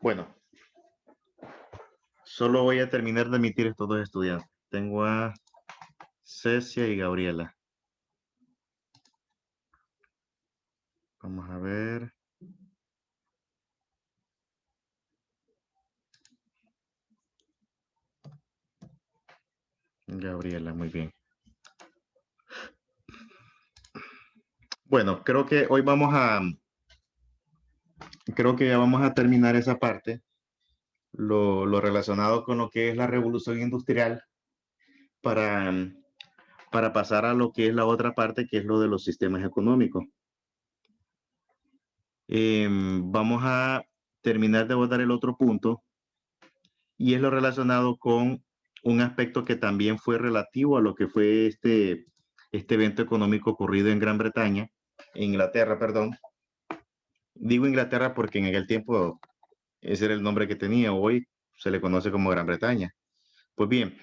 Bueno, solo voy a terminar de admitir estos dos estudiantes. Tengo a Cecia y Gabriela. Vamos a ver. Gabriela, muy bien. Bueno, creo que ya vamos a terminar esa parte, lo relacionado con lo que es la revolución industrial para, para pasar a lo que es la otra parte, que es lo de los sistemas económicos. Vamos a terminar de abordar el otro punto y es lo relacionado con un aspecto que también fue relativo a lo que fue este evento económico ocurrido en Gran Bretaña, en Inglaterra, perdón. Digo Inglaterra porque en aquel tiempo ese era el nombre que tenía, hoy se le conoce como Gran Bretaña. Pues bien,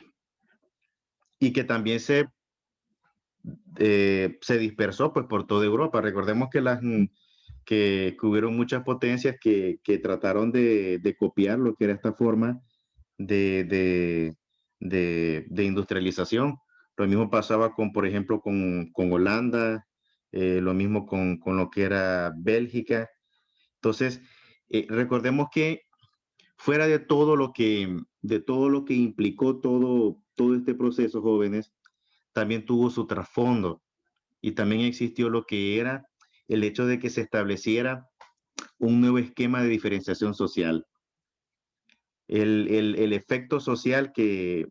y que también se dispersó pues por toda Europa. Recordemos que hubieron muchas potencias que trataron de copiar lo que era esta forma de, de, de industrialización. Lo mismo pasaba con, por ejemplo, con Holanda, lo mismo con lo que era Bélgica. Entonces, recordemos que fuera de todo lo que implicó todo este proceso, jóvenes, también tuvo su trasfondo y también existió lo que era el hecho de que se estableciera un nuevo esquema de diferenciación social. El efecto social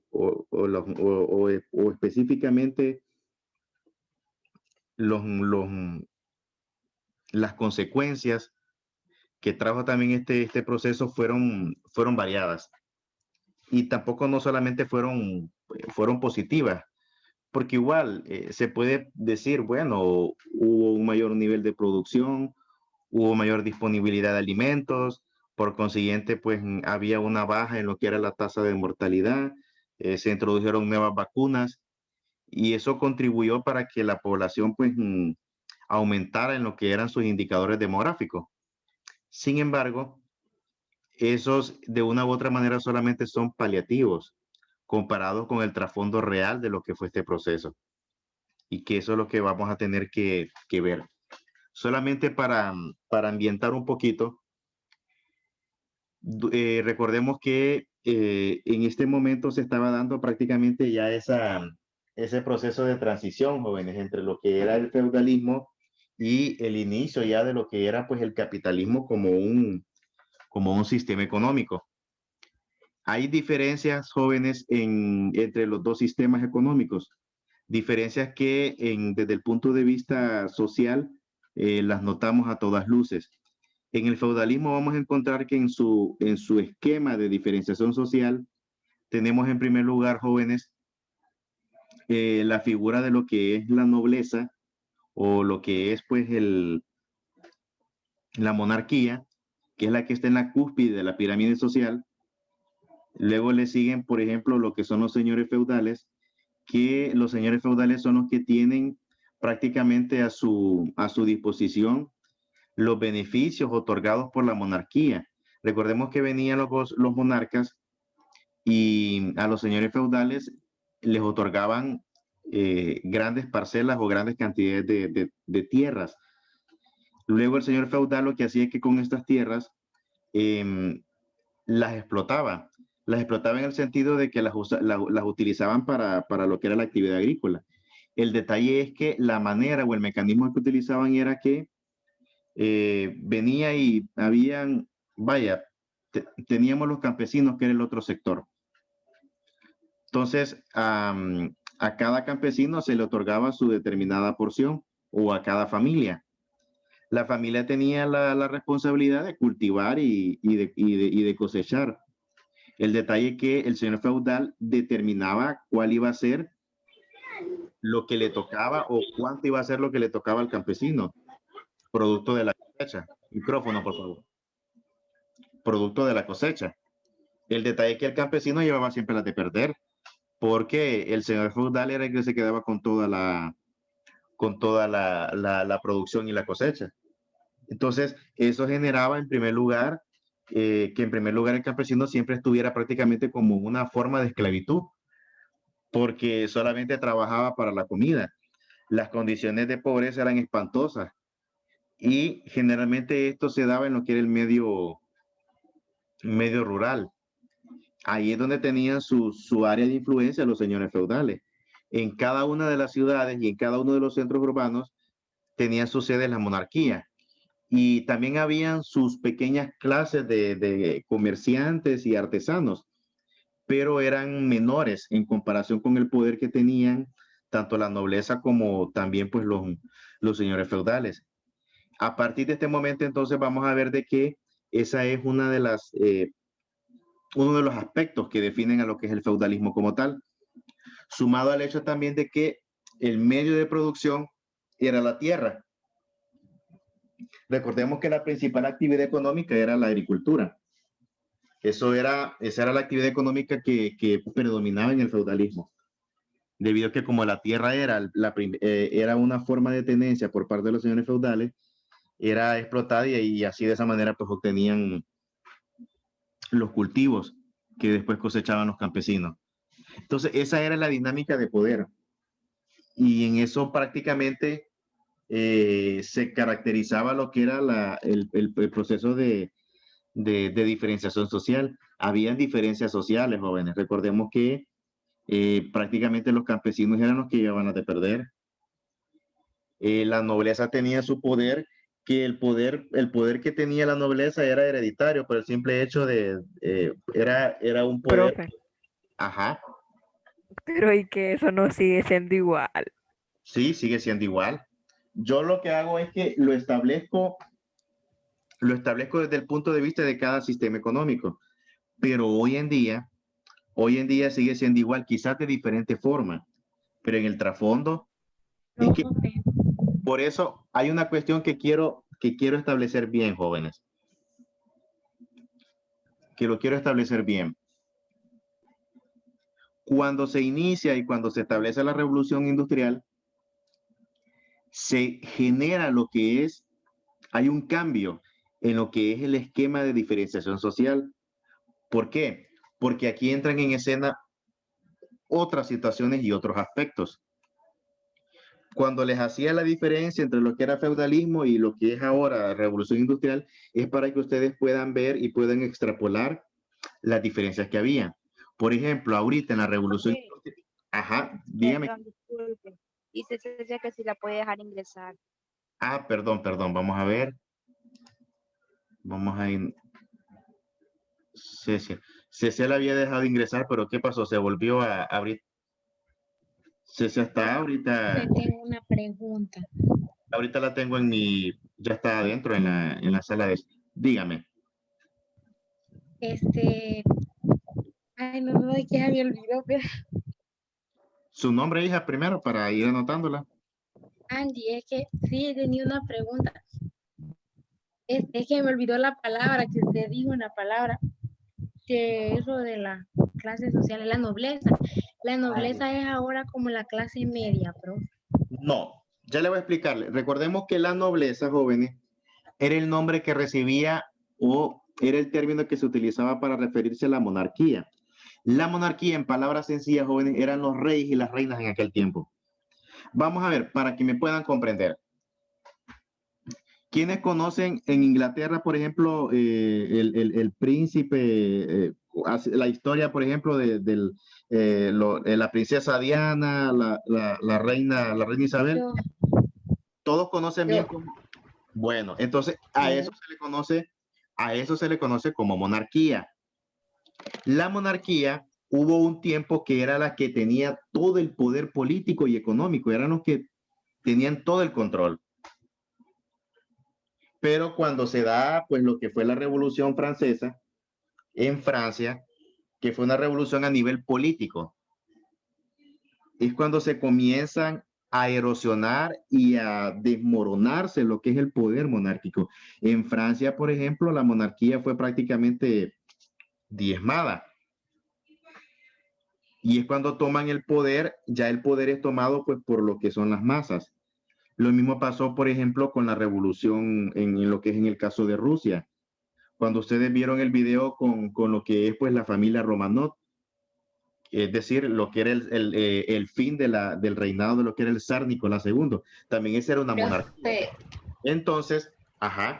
o específicamente los, los, las consecuencias que trajo también este proceso fueron variadas. Y tampoco no solamente fueron positivas, porque igual se puede decir, bueno, hubo un mayor nivel de producción, hubo mayor disponibilidad de alimentos, por consiguiente, pues había una baja en lo que era la tasa de mortalidad, se introdujeron nuevas vacunas y eso contribuyó para que la población pues aumentara en lo que eran sus indicadores demográficos. Sin embargo, esos de una u otra manera solamente son paliativos comparados con el trasfondo real de lo que fue este proceso y que eso es lo que vamos a tener que ver. Solamente para ambientar un poquito, recordemos que en este momento se estaba dando prácticamente ya ese proceso de transición, jóvenes, entre lo que era el feudalismo y el inicio ya de lo que era pues el capitalismo como un sistema económico. Hay diferencias, jóvenes, entre los dos sistemas económicos, diferencias que desde el punto de vista social las notamos a todas luces. En el feudalismo vamos a encontrar que en su esquema de diferenciación social tenemos en primer lugar, jóvenes, la figura de lo que es la nobleza o lo que es pues la monarquía, que es la que está en la cúspide de la pirámide social. Luego le siguen, por ejemplo, lo que son los señores feudales, que los señores feudales son los que tienen prácticamente a su disposición los beneficios otorgados por la monarquía. Recordemos que venían los monarcas y a los señores feudales les otorgaban grandes parcelas o grandes cantidades de tierras. Luego el señor feudal lo que hacía es que con estas tierras eh, las explotaba. Las explotaba en el sentido de que las utilizaban para lo que era la actividad agrícola. El detalle es que la manera o el mecanismo que utilizaban era que venía y habían, vaya, teníamos los campesinos, que era el otro sector. Entonces, a cada campesino se le otorgaba su determinada porción o a cada familia. La familia tenía la responsabilidad de cultivar y de cosechar. El detalle es que el señor feudal determinaba cuál iba a ser lo que le tocaba o cuánto iba a ser lo que le tocaba al campesino, producto de la cosecha. Micrófono, por favor. Producto de la cosecha. El detalle es que el campesino llevaba siempre las de perder, porque el señor feudal era el que se quedaba con toda la producción y la cosecha. Entonces, eso generaba en primer lugar que en primer lugar el campesino siempre estuviera prácticamente como una forma de esclavitud, porque solamente trabajaba para la comida. Las condiciones de pobreza eran espantosas y generalmente esto se daba en lo que era el medio rural. Ahí es donde tenían su área de influencia los señores feudales. En cada una de las ciudades y en cada uno de los centros urbanos tenían su sede la monarquía. Y también habían sus pequeñas clases de comerciantes y artesanos, pero eran menores en comparación con el poder que tenían tanto la nobleza como también pues los señores feudales. A partir de este momento entonces vamos a ver de que esa es uno de los aspectos que definen a lo que es el feudalismo como tal, sumado al hecho también de que el medio de producción era la tierra. Recordemos que la principal actividad económica era la agricultura. Esa era la actividad económica que predominaba en el feudalismo, debido a que como la tierra era una forma de tenencia por parte de los señores feudales, era explotada y así de esa manera pues obtenían los cultivos que después cosechaban los campesinos. Entonces esa era la dinámica de poder y en eso prácticamente se caracterizaba lo que era el proceso de diferenciación social. Habían diferencias sociales, jóvenes. Recordemos que prácticamente los campesinos eran los que llevaban a de perder. La nobleza tenía su poder, que el poder que tenía la nobleza era hereditario, por el simple hecho era un poder, Profe, ajá, pero y que eso no sigue siendo igual. sí, sigue siendo igual. Yo lo que hago es que lo establezco desde el punto de vista de cada sistema económico, pero hoy en día sigue siendo igual, quizás de diferente forma, pero en el trasfondo es que Profe, por eso hay una cuestión que quiero establecer bien, jóvenes, que lo quiero establecer bien. Cuando se inicia y cuando se establece la revolución industrial, se genera hay un cambio en lo que es el esquema de diferenciación social. ¿Por qué? Porque aquí entran en escena otras situaciones y otros aspectos. Cuando les hacía la diferencia entre lo que era feudalismo y lo que es ahora revolución industrial, es para que ustedes puedan ver y puedan extrapolar las diferencias que había. Por ejemplo, ahorita en la revolución profe, industrial, ajá, dígame. perdón, disculpe. Dice Cecia que si la puede dejar ingresar. Ah, perdón, perdón, vamos a ver. Vamos a ir. Cecia. Cecia la había dejado ingresar, pero ¿qué pasó? Se volvió a abrir. Cecia está Le ahorita. tengo una pregunta. Ahorita la tengo ya está adentro en la sala de. Dígame. Este, ay, no, no, es que ya me olvidó, pero Su nombre, hija, primero para ir anotándola. Angie, es que sí, tenía una pregunta. Es que me olvidó la palabra, que usted dijo una palabra, que eso de la clase social, la nobleza. La nobleza es ahora como la clase media, profe. No, ya le voy a explicarle. Recordemos que la nobleza, jóvenes, era el nombre que recibía o era el término que se utilizaba para referirse a la monarquía. La monarquía, en palabras sencillas, jóvenes, eran los reyes y las reinas en aquel tiempo. Vamos a ver, para que me puedan comprender. ¿Quiénes conocen en Inglaterra, por ejemplo, el príncipe, la historia, por ejemplo, de la princesa Diana, la reina Isabel? Yo, Todos conocen bien yo, cómo. Bueno, entonces a eso no. se le conoce como monarquía. La monarquía hubo un tiempo que era la que tenía todo el poder político y económico, eran los que tenían todo el control. Pero cuando se da, pues lo que fue la Revolución Francesa en Francia, que fue una revolución a nivel político, es cuando se comienzan a erosionar y a desmoronarse lo que es el poder monárquico. En Francia, por ejemplo, la monarquía fue prácticamente diezmada. Y es cuando toman el poder, ya el poder es tomado pues por lo que son las masas. Lo mismo pasó, por ejemplo, con la revolución en lo que es en el caso de Rusia. cuando ustedes vieron el video con lo que es pues la familia Romanov, es decir, lo que era el fin del reinado de lo que era el zar Nicolás II. También esa era una monarquía. Profe, Entonces, ajá,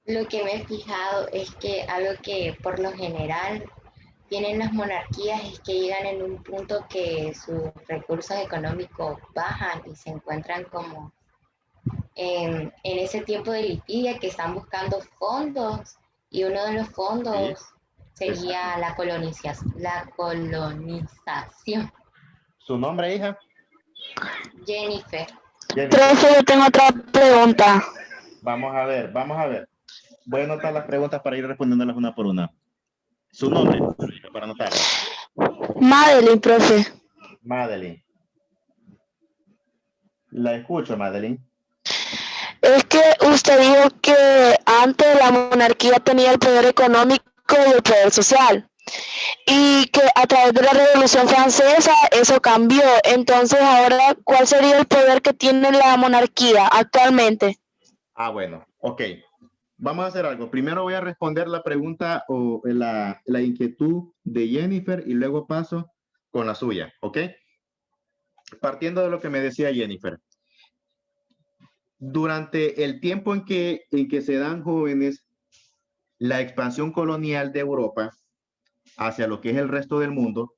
lo que me he fijado es que algo que por lo general tienen las monarquías es que llegan en un punto que sus recursos económicos bajan y se encuentran como en ese tiempo de litigia que están buscando fondos y uno de los fondos sería la colonización. ¿su nombre, hija? Jennifer. Jennifer. Profe, yo tengo otra pregunta. Vamos a ver. Voy a anotar las preguntas para ir respondiéndolas una por una. Su nombre, para anotarlas. Madeline, profe. Madeline. La escucho, Madeline. Es que usted dijo que antes la monarquía tenía el poder económico y el poder social. Y que a través de la Revolución Francesa eso cambió. Entonces, ahora, ¿cuál sería el poder que tiene la monarquía actualmente? Ah, bueno, ok. Vamos a hacer algo. Primero voy a responder la pregunta o la inquietud de Jennifer y luego paso con la suya, ¿ok? Partiendo de lo que me decía Jennifer. Durante el tiempo en que se dan jóvenes, la expansión colonial de Europa hacia lo que es el resto del mundo,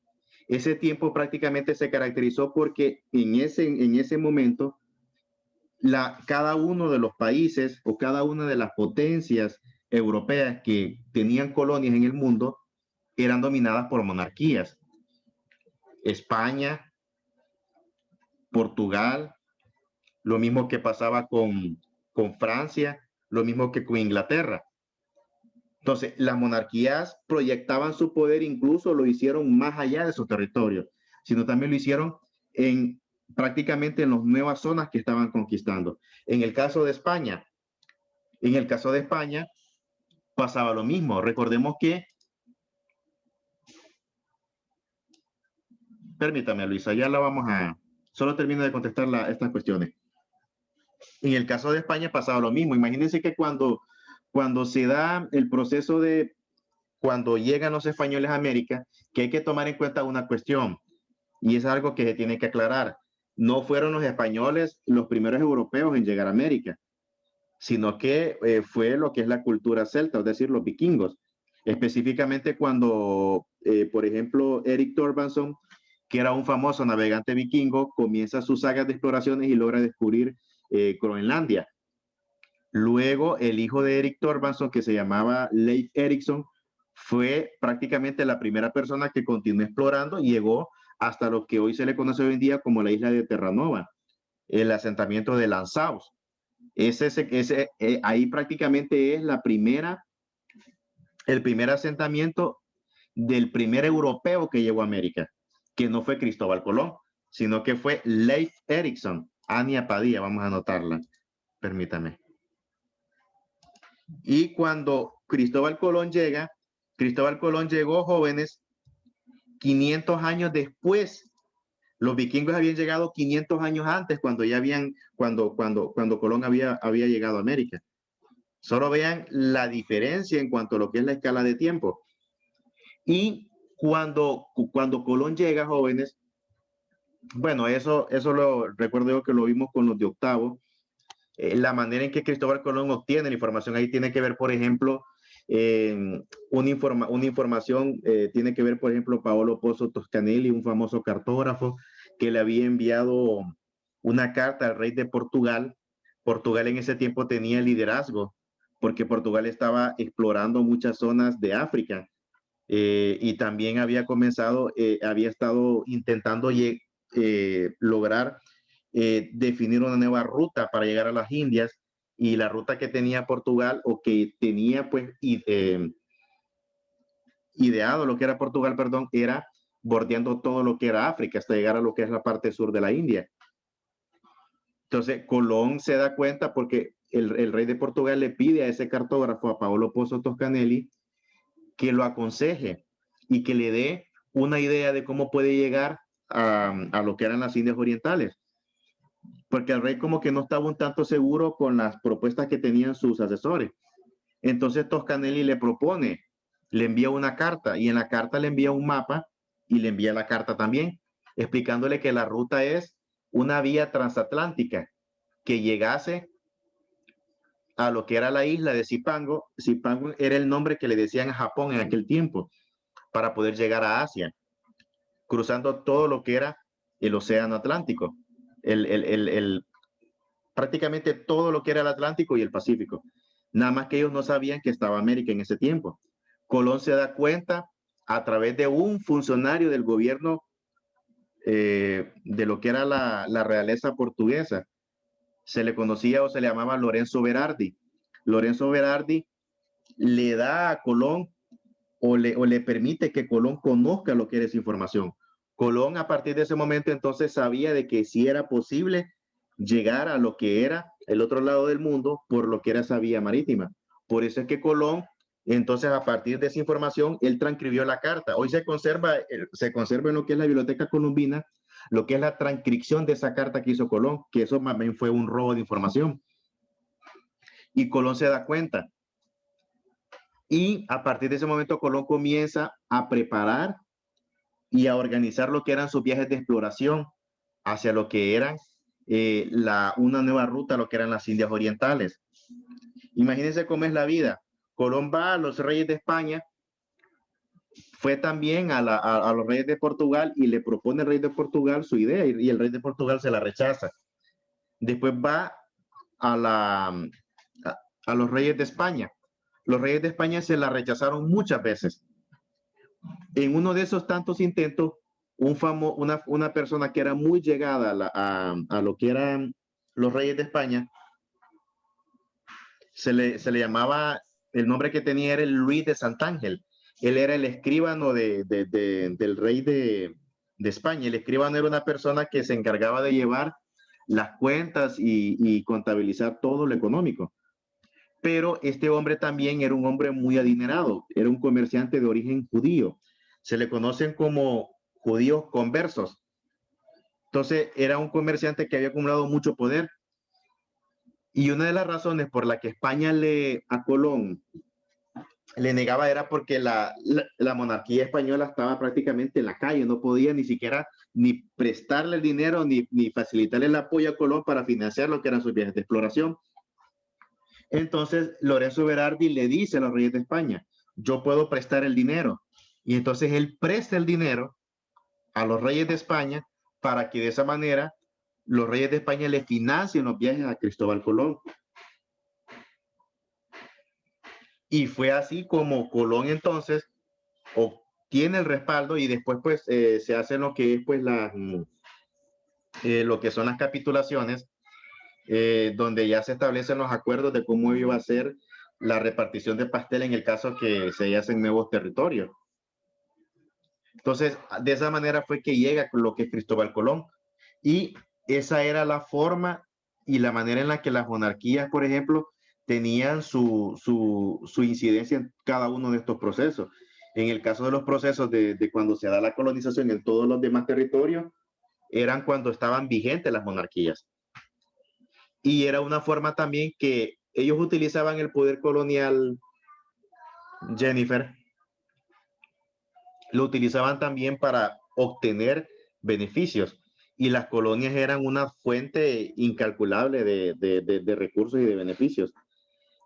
ese tiempo prácticamente se caracterizó porque en ese momento cada uno de los países o cada una de las potencias europeas que tenían colonias en el mundo eran dominadas por monarquías. España, Portugal, lo mismo que pasaba con Francia, lo mismo que con Inglaterra. Entonces, las monarquías proyectaban su poder, incluso lo hicieron más allá de su territorio, sino también lo hicieron prácticamente en las nuevas zonas que estaban conquistando. En el caso de España, pasaba lo mismo. Recordemos que, permítame, Luisa, ya la vamos a, solo termino de contestar estas cuestiones. En el caso de España pasaba lo mismo. Imagínense que cuando se da el proceso de cuando llegan los españoles a América, que hay que tomar en cuenta una cuestión, y es algo que se tiene que aclarar. No fueron los españoles los primeros europeos en llegar a América, sino que fue lo que es la cultura celta, es decir, los vikingos. Específicamente cuando, por ejemplo, Eric Thorvaldson, que era un famoso navegante vikingo, comienza sus sagas de exploraciones y logra descubrir Groenlandia. Luego, el hijo de Eric Thorvaldson, que se llamaba Leif Erikson, fue prácticamente la primera persona que continuó explorando y llegó hasta lo que hoy se le conoce hoy en día como la isla de Terranova, el asentamiento de Lanzaos. Ahí prácticamente es el primer asentamiento del primer europeo que llegó a América, que no fue Cristóbal Colón, sino que fue Leif Erikson. Ania Padilla, vamos a anotarla, permítame. Y cuando Cristóbal Colón llegó, jóvenes, 500 años después. Los vikingos habían llegado 500 años antes, cuando Colón había llegado a América. Solo vean la diferencia en cuanto a lo que es la escala de tiempo. Y cuando Colón llega, jóvenes, bueno, eso lo recuerdo yo que lo vimos con los de octavo. La manera en que Cristóbal Colón obtiene la información ahí tiene que ver, por ejemplo, una información, tiene que ver, por ejemplo, Paolo Pozzo Toscanelli, un famoso cartógrafo, que le había enviado una carta al rey de Portugal. Portugal en ese tiempo tenía liderazgo, porque Portugal estaba explorando muchas zonas de África, y también había estado intentando lograr definir una nueva ruta para llegar a las Indias, y la ruta que tenía Portugal, o que tenía pues ideado lo que era Portugal, perdón, era bordeando todo lo que era África hasta llegar a lo que es la parte sur de la India. Entonces Colón se da cuenta porque el rey de Portugal le pide a ese cartógrafo, a Paolo Pozzo Toscanelli, que lo aconseje y que le dé una idea de cómo puede llegar a lo que eran las Indias Orientales. Porque el rey como que no estaba un tanto seguro con las propuestas que tenían sus asesores. Entonces Toscanelli le propone, le envía una carta y en la carta le envía un mapa y le envía la carta también, explicándole que la ruta es una vía transatlántica que llegase a lo que era la isla de Zipango. Zipango era el nombre que le decían a Japón en aquel tiempo, para poder llegar a Asia, cruzando todo lo que era el océano Atlántico, prácticamente todo lo que era el Atlántico y el Pacífico. Nada más que ellos no sabían que estaba América en ese tiempo. Colón se da cuenta a través de un funcionario del gobierno de lo que era la realeza portuguesa. Se le conocía o se le llamaba Lorenzo Berardi. Lorenzo Berardi le da a Colón o le permite que Colón conozca lo que era esa información. Colón a partir de ese momento entonces sabía de que sí era posible llegar a lo que era el otro lado del mundo por lo que era esa vía marítima. Por eso es que Colón, entonces a partir de esa información, él transcribió la carta. Hoy se conserva en lo que es la Biblioteca Colombina, lo que es la transcripción de esa carta que hizo Colón, que eso más bien fue un robo de información. Y Colón se da cuenta. Y a partir de ese momento Colón comienza a preparar y a organizar lo que eran sus viajes de exploración hacia lo que eran una nueva ruta, lo que eran las Indias Orientales. Imagínense cómo es la vida. Colón va a los reyes de España, fue también a los reyes de Portugal y le propone al rey de Portugal su idea y el rey de Portugal se la rechaza. Después va a los reyes de España. Los reyes de España se la rechazaron muchas veces. En uno de esos tantos intentos, una persona que era muy llegada a lo que eran los reyes de España, se le llamaba, el nombre que tenía era Luis de Santángel. Él era el escribano del rey de España. El escribano era una persona que se encargaba de llevar las cuentas y contabilizar todo lo económico. Pero este hombre también era un hombre muy adinerado, era un comerciante de origen judío. Se le conocen como judíos conversos. Entonces, era un comerciante que había acumulado mucho poder. Y una de las razones por la que España a Colón le negaba era porque la monarquía española estaba prácticamente en la calle, no podía ni siquiera ni prestarle el dinero ni facilitarle el apoyo a Colón para financiar lo que eran sus viajes de exploración. Entonces, Lorenzo Berardi le dice a los reyes de España, yo puedo prestar el dinero. Y entonces él presta el dinero a los reyes de España para que de esa manera los reyes de España le financien los viajes a Cristóbal Colón. Y fue así como Colón entonces obtiene el respaldo y después pues se hace lo que es pues lo que son las capitulaciones, donde ya se establecen los acuerdos de cómo iba a ser la repartición de pastel en el caso que se hacen nuevos territorios. Entonces, de esa manera fue que llega con lo que es Cristóbal Colón. Y esa era la forma y la manera en la que las monarquías, por ejemplo, tenían su incidencia en cada uno de estos procesos. En el caso de los procesos de cuando se da la colonización en todos los demás territorios, eran cuando estaban vigentes las monarquías. Y era una forma también que ellos utilizaban el poder colonial, Jennifer, lo utilizaban también para obtener beneficios. Y las colonias eran una fuente incalculable de recursos y de beneficios.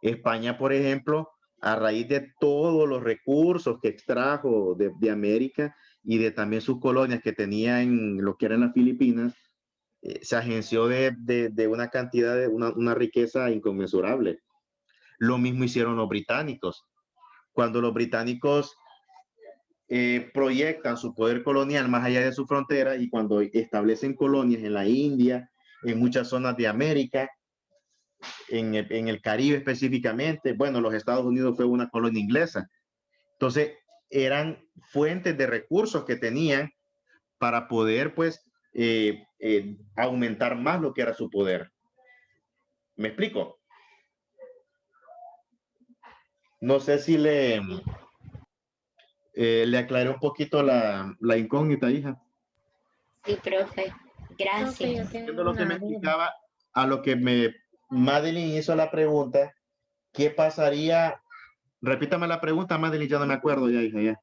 España, por ejemplo, a raíz de todos los recursos que extrajo de América y de también sus colonias que tenía en lo que eran las Filipinas, se agenció de una cantidad, una riqueza inconmensurable. Lo mismo hicieron los británicos. Cuando los británicos proyectan su poder colonial más allá de su frontera y cuando establecen colonias en la India, en muchas zonas de América, en el Caribe específicamente, bueno, los Estados Unidos fue una colonia inglesa. Entonces, eran fuentes de recursos que tenían para poder, pues, aumentar más lo que era su poder. ¿Me explico? No sé si le aclaré un poquito la incógnita, hija. Sí, profe. Gracias. Viendo lo que me explicaba, a lo que Madeline hizo la pregunta, ¿qué pasaría Repítame la pregunta, Madeline, ya no me acuerdo ya, hija, ya.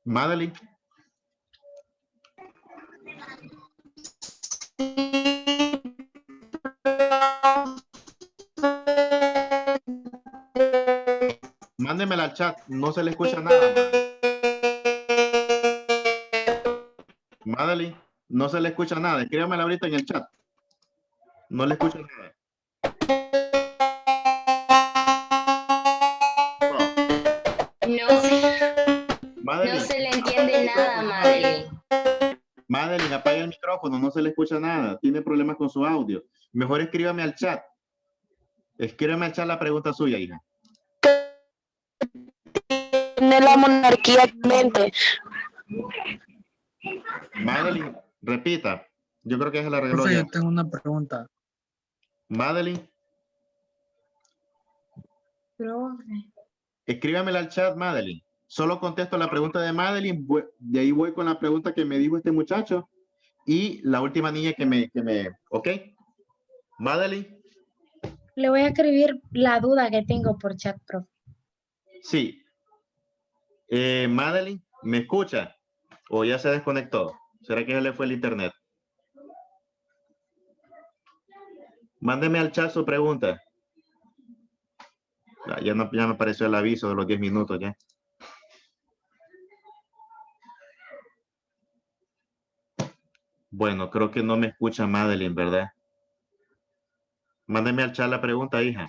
Madeline. Mándemela al chat, no se le escucha nada. Madeline, no se le escucha nada, escríbamela ahorita en el chat. No le escucho nada. No se le entiende nada, Madeline. Madeline, apaga el micrófono, no se le escucha nada. Tiene problemas con su audio. Mejor escríbame al chat. Escríbame al chat la pregunta suya, hija. Tiene la monarquía actualmente. Madeline, repita. Yo creo que se la arregló Profe, ya. yo tengo una pregunta. Madeline, Profe. escríbamela al chat, Madeline. Solo contesto la pregunta de Madeline. De ahí voy con la pregunta que me dijo este muchacho. Y la última niña que me... ¿Ok? Madeline. Le voy a escribir la duda que tengo por chat, profe. Sí. Madeline, ¿me escucha? ¿O ya se desconectó? ¿Será que se le fue el internet? Mándeme al chat su pregunta. Ya me apareció el aviso de los 10 minutos ya. Bueno, creo que no me escucha Madeline, ¿verdad? Mándeme al chat la pregunta, hija.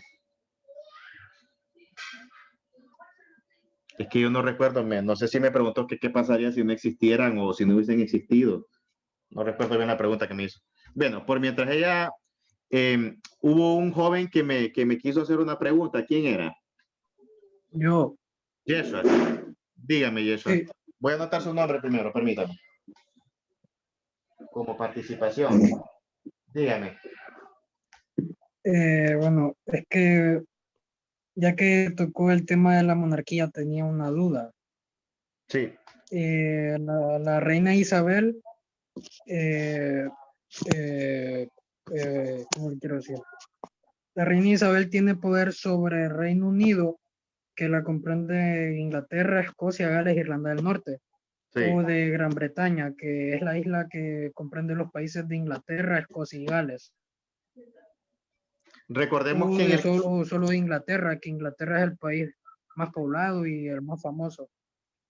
Es que yo no recuerdo, no sé si me preguntó que qué pasaría si no existieran o si no hubiesen existido. No recuerdo bien la pregunta que me hizo. Bueno, por mientras ella, hubo un joven que me quiso hacer una pregunta. ¿Quién era? Yo, Yeshua. Dígame, Yeshua. sí, Voy a anotar su nombre primero, permítame. Como participación. Dígame. bueno, es que ya que tocó el tema de la monarquía, tenía una duda. Sí. La reina Isabel, ¿cómo le quiero decir? La reina Isabel tiene poder sobre el Reino Unido, que la comprende Inglaterra, Escocia, Gales, Irlanda del Norte, Sí. o de Gran Bretaña, que es la isla que comprende los países de Inglaterra, Escocia y Gales. Recordemos O que de solo de Inglaterra, que Inglaterra es el país más poblado y el más famoso.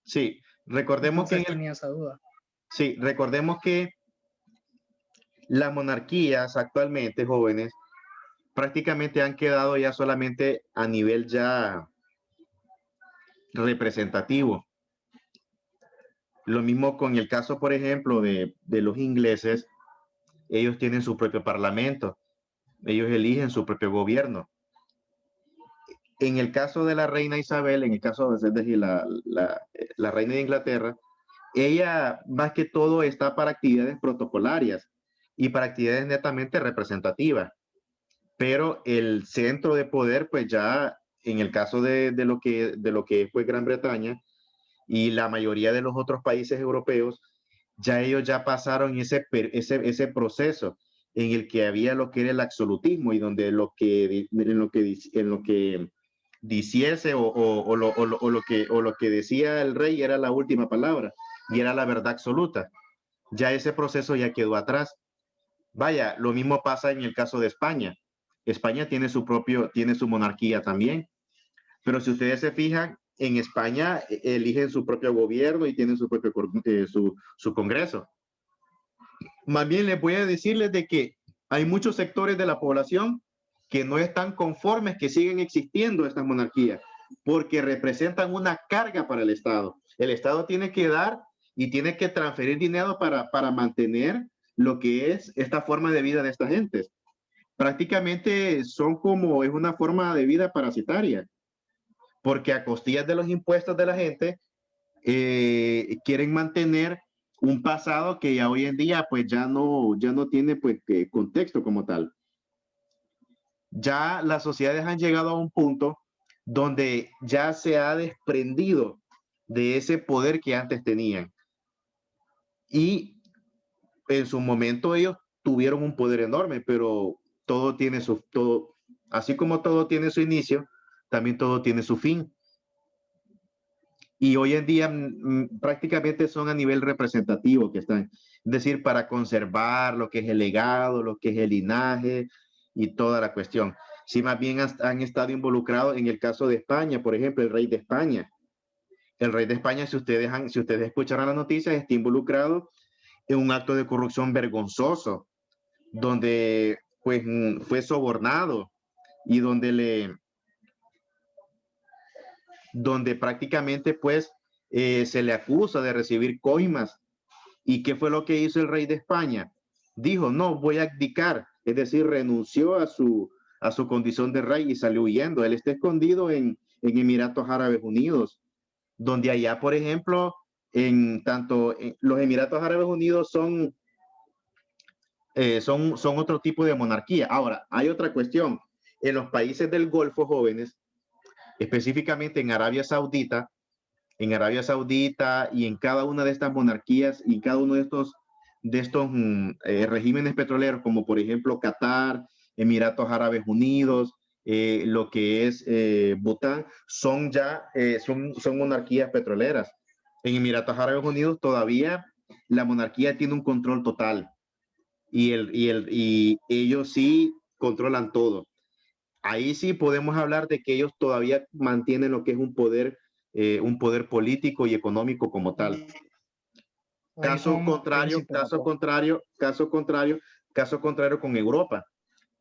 sí, recordemos Entonces tenía esa duda. sí, recordemos que las monarquías actualmente, jóvenes, prácticamente han quedado ya solamente a nivel ya representativo. Lo mismo con el caso, por ejemplo, de los ingleses. Ellos tienen su propio parlamento. Ellos eligen su propio gobierno. En el caso de la reina Isabel, en el caso de la reina de Inglaterra, ella más que todo está para actividades protocolarias y para actividades netamente representativas. Pero el centro de poder, pues ya en el caso de lo que fue Gran Bretaña y la mayoría de los otros países europeos, ya ellos ya pasaron ese proceso en el que había lo que era el absolutismo y donde en lo que diciese o lo que decía el rey era la última palabra y era la verdad absoluta. Ya ese proceso ya quedó atrás. Vaya, lo mismo pasa en el caso de España. España tiene su monarquía también, pero si ustedes se fijan, en España eligen su propio gobierno y tienen su propio su congreso. Más bien les voy a decirles de que hay muchos sectores de la población que no están conformes que siguen existiendo estas monarquías, porque representan una carga para el Estado. El Estado tiene que dar y tiene que transferir dinero para mantener lo que es esta forma de vida de esta gente. Prácticamente es una forma de vida parasitaria, porque a costillas de los impuestos de la gente quieren mantener un pasado que ya hoy en día pues ya no tiene pues contexto como tal. Ya las sociedades han llegado a un punto donde ya se ha desprendido de ese poder que antes tenían. Y en su momento ellos tuvieron un poder enorme, pero así como todo tiene su inicio, también todo tiene su fin. Y hoy en día prácticamente son a nivel representativo que están, es decir, para conservar lo que es el legado, lo que es el linaje y toda la cuestión. Sí, más bien han estado involucrados en el caso de España, por ejemplo, el rey de España. El rey de España, si ustedes escucharon las noticias, está involucrado en un acto de corrupción vergonzoso, donde pues fue sobornado y donde prácticamente pues se le acusa de recibir coimas. ¿Y qué fue lo que hizo el rey de España? Dijo, no, voy a abdicar, es decir, renunció a su condición de rey y salió huyendo. Él está escondido en Emiratos Árabes Unidos, donde allá, por ejemplo, los Emiratos Árabes Unidos son otro tipo de monarquía. Ahora, hay otra cuestión. En los países del Golfo, jóvenes, específicamente en Arabia Saudita y en cada una de estas monarquías y cada uno de estos regímenes petroleros, como por ejemplo Qatar, Emiratos Árabes Unidos, lo que es Bután, son monarquías petroleras. En Emiratos Árabes Unidos todavía la monarquía tiene un control total y ellos sí controlan todo. Ahí sí podemos hablar de que ellos todavía mantienen lo que es un poder político y económico como tal. Ahí Caso son contrario con Europa.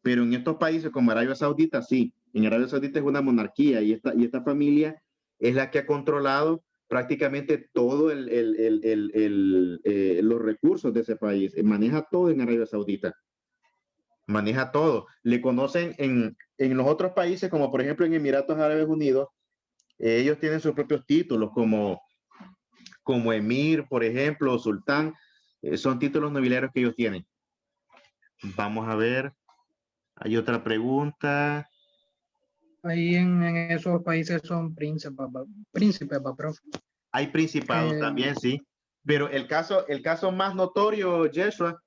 Pero en estos países como Arabia Saudita, sí. En Arabia Saudita es una monarquía y esta familia es la que ha controlado prácticamente todo los recursos de ese país. Maneja todo en Arabia Saudita. Maneja todo. Le conocen en los otros países, como por ejemplo en Emiratos Árabes Unidos, ellos tienen sus propios títulos como emir, por ejemplo, sultán, son títulos nobiliarios que ellos tienen. Vamos a ver, hay otra pregunta. Ahí en esos países son príncipes, profe. Hay principados también, sí. Pero el caso más notorio, Yeshua,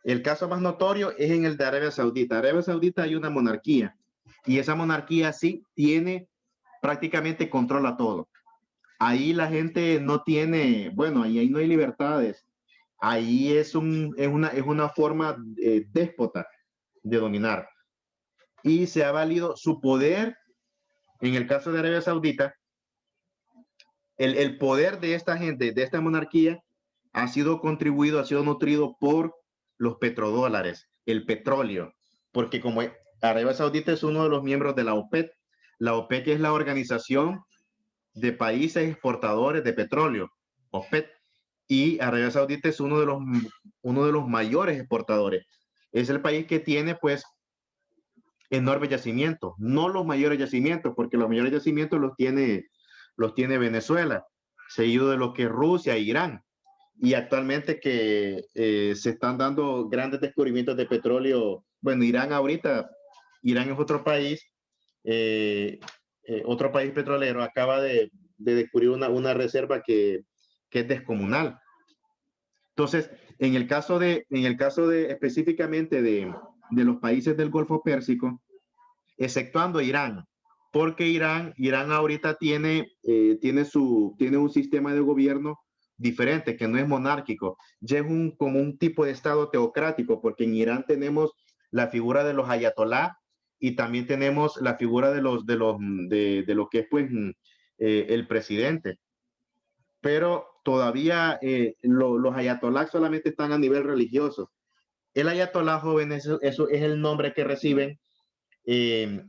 el caso más notorio es en el de Arabia Saudita. Arabia Saudita hay una monarquía y esa monarquía sí prácticamente controla todo. Ahí la gente no tiene, bueno, ahí no hay libertades. Ahí es una forma déspota de dominar. Y se ha valido su poder, en el caso de Arabia Saudita, el poder de esta gente, de esta monarquía, ha sido nutrido por los petrodólares, el petróleo, porque como Arabia Saudita es uno de los miembros de la OPEP es la organización de países exportadores de petróleo, OPEP, y Arabia Saudita es uno de los mayores exportadores. Es el país que tiene pues enormes yacimientos, no los mayores yacimientos, porque los mayores yacimientos los tiene Venezuela, seguido de lo que es Rusia e Irán. Y actualmente que se están dando grandes descubrimientos de petróleo. Bueno, Irán es otro país petrolero, acaba de descubrir una reserva que es descomunal. Entonces, en el caso de específicamente de los países del Golfo Pérsico, exceptuando Irán, porque Irán ahorita tiene un sistema de gobierno diferente, que no es monárquico, ya es como un tipo de estado teocrático, porque en Irán tenemos la figura de los ayatolá y también tenemos la figura de lo que es pues el presidente. Pero todavía los ayatolá solamente están a nivel religioso. El ayatolá, joven, eso es el nombre que reciben el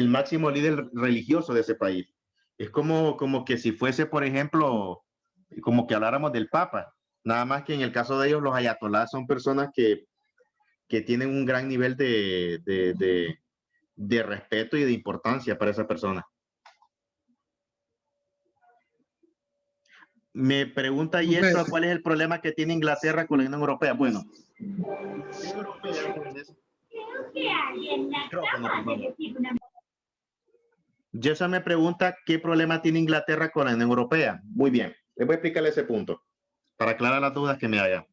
máximo líder religioso de ese país. Es como que si fuese, por ejemplo, como que habláramos del Papa. Nada más que en el caso de ellos, los ayatolás son personas que tienen un gran nivel de respeto y de importancia para esa persona. Me pregunta Yeshua, ¿cuál es el problema que tiene Inglaterra con la Unión Europea? Bueno, Yeshua me pregunta qué problema tiene Inglaterra con la Unión Europea. Muy bien, les voy a explicarle ese punto para aclarar las dudas que me hagan.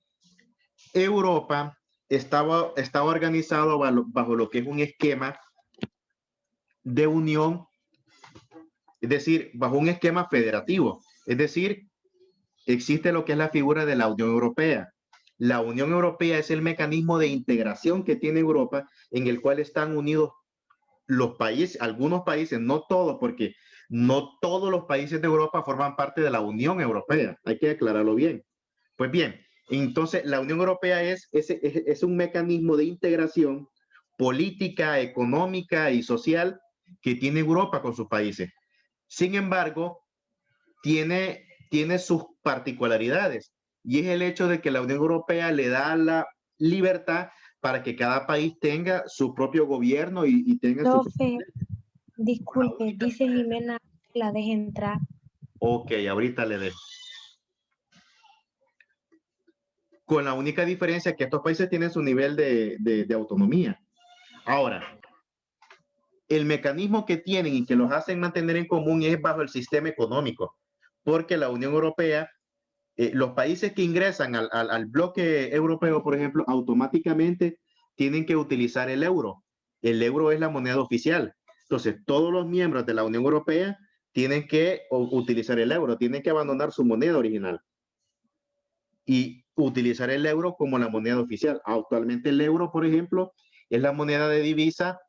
Europa estaba organizado bajo lo que es un esquema de unión, es decir, bajo un esquema federativo. Es decir, existe lo que es la figura de la Unión Europea. La Unión Europea es el mecanismo de integración que tiene Europa, en el cual están unidos los países, algunos países, no todos, porque no todos los países de Europa forman parte de la Unión Europea. Hay que aclararlo bien. Pues bien, entonces la Unión Europea es un mecanismo de integración política, económica y social que tiene Europa con sus países. Sin embargo, tiene sus particularidades, y es el hecho de que la Unión Europea le da la libertad para que cada país tenga su propio gobierno y tenga su... Profe, disculpe, dice Jimena que la deje entrar. Ok, ahorita le dejo. Con la única diferencia que estos países tienen su nivel de autonomía. Ahora, el mecanismo que tienen y que los hacen mantener en común es bajo el sistema económico, porque la Unión Europea, los países que ingresan al bloque europeo, por ejemplo, automáticamente tienen que utilizar el euro. El euro es la moneda oficial. Entonces, todos los miembros de la Unión Europea tienen que utilizar el euro, tienen que abandonar su moneda original y utilizar el euro como la moneda oficial. Actualmente el euro, por ejemplo, es la moneda de divisa